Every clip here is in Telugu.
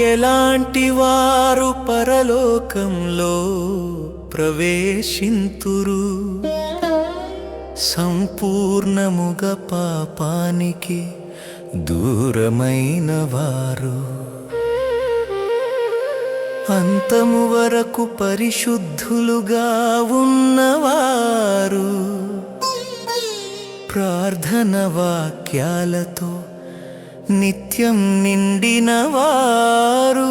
ఎలాంటి వారు పరలోకంలో ప్రవేశింతురు? సంపూర్ణముగా పాపానికి దూరమైన వారు, అంతము వరకు పరిశుద్ధులుగా ఉన్నవారు, ప్రార్థన వాక్యాలతో నిత్యం నిండినవారు.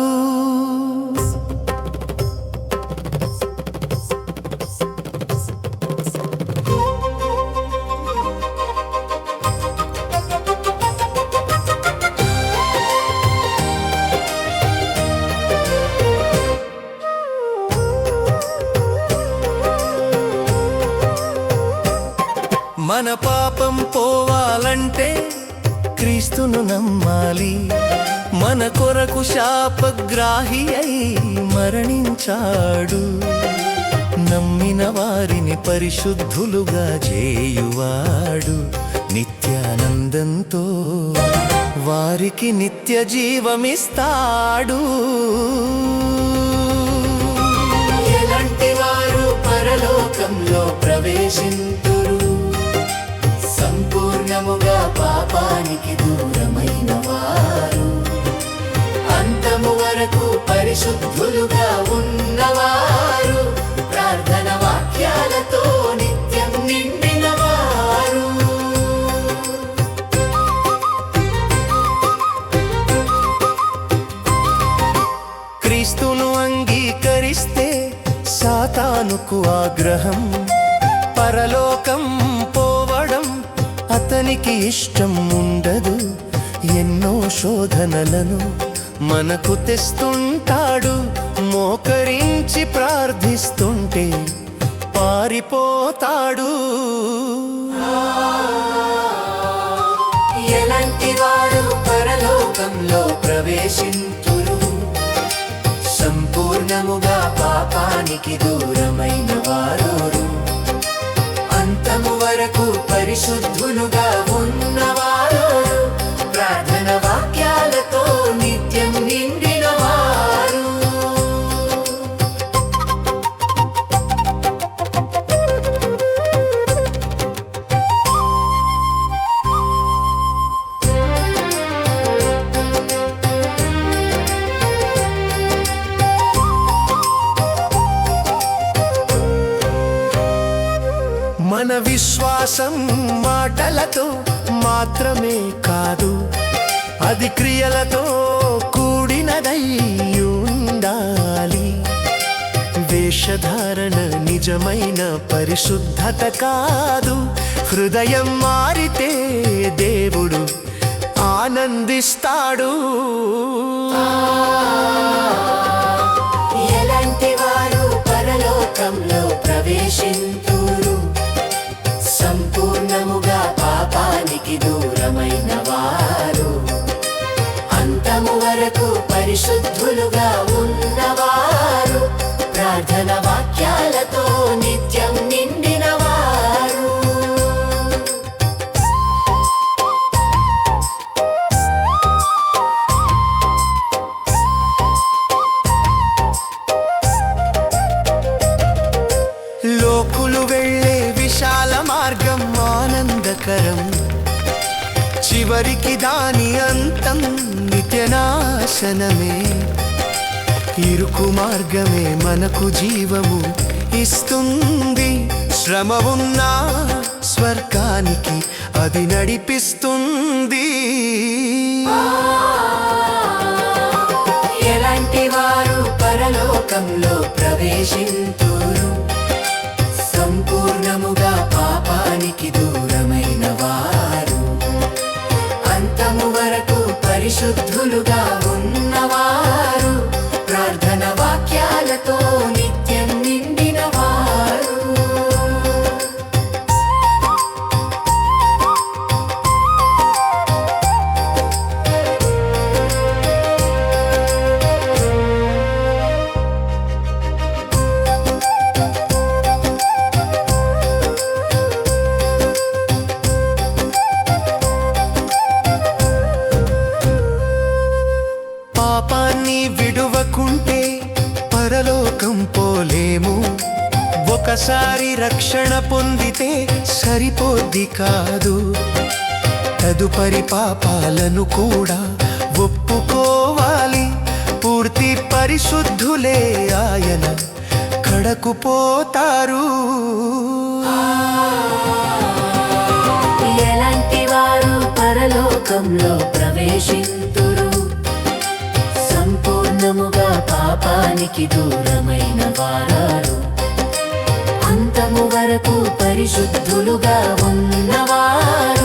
మన పాపం పోవాలంటే క్రీస్తును నమ్మాలి. మన కొరకు శాపగ్రాహి అయి మరణించాడు. నమ్మిన వారిని పరిశుద్ధులుగా చేయువాడు. నిత్యానందంతో వారికి నిత్య జీవమిస్తాడు. ఎలాంటి వారు పరలోకంలో ప్రవేశింతురు? సంపూర్ణముగా పాపానికి దూరమైన వారు, అంతము వరకు పరిశుద్ధులుగా ఉన్నవారు, ప్రార్థన వాక్యాలతో నిత్యం నిండినవారు. క్రీస్తును అంగీకరిస్తే సాతానుకు ఆగ్రహం. పరలోకం పోవడం అతనికి ఇష్టం ఉండదు. ఎన్నో శోధనలను మనకు తెస్తుంటాడు. మోకరించి ప్రార్థిస్తుంటే పారిపోతాడు. ఎలాంటి వారు పరలోకంలో ప్రవేశింతురు? సంపూర్ణముగా పాపానికి దూరమైన వారు, అంతము వరకు పరిశుద్ధులుగా ఉన్నవారు, ప్రార్థన వాక్యాలతో నిత్యం నిండినవారు. మన విశ్వాసం మాటలతో మాత్రమే కాదు, అది క్రియలతో కూడినదై ఉండాలి. వేషధారణ నిజమైన పరిశుద్ధత కాదు. హృదయం మారితే దేవుడు ఆనందిస్తాడు. ఎలాంటి వారు పరలోకంలో ప్రవేశింతురు? సంపూర్ణముగా పాపానికి దూరమైన వారు, అంతము వరకు పరిశుద్ధులుగా ఉన్నవారు, ప్రార్థన వాక్యాలతో నిత్యం నిండినవారు. లోకులు వెళ్ళే విశాల మార్గం ఆనందకరం. చివరికి దాని అంతం నిత్యనాశనమే. ఇరుకు మార్గమే మనకు జీవము ఇస్తుంది. శ్రమ ఉన్నా స్వర్గానికి అది నడిపిస్తుంది. ఎలాంటి వారు పరలోకంలో ప్రవేశింతురు? సంపూర్ణముగా పాపానికి దూరమైన వారు, అంతము వరకు పరిశుద్ధులుగా ఉన్నవారు, ప్రార్థన వాక్యాలతో నిత్యం నిండినవారు. పాపాన్ని ఒక్కసారి రక్షణ పొందితే సరిపోద్ది కాదు, తదుపరి పాపాలను కూడా ఒప్పుకోవాలి. పూర్తి పరిశుద్ధులే ఆయన కడకు పోతారు. ఎలాంటి వారు పరలోకంలో ప్రవేశింతురు? సంపూర్ణముగా పాపానికి దూరమైన వారు, అంతము వరకు పరిశుద్ధులుగా ఉన్నవారు.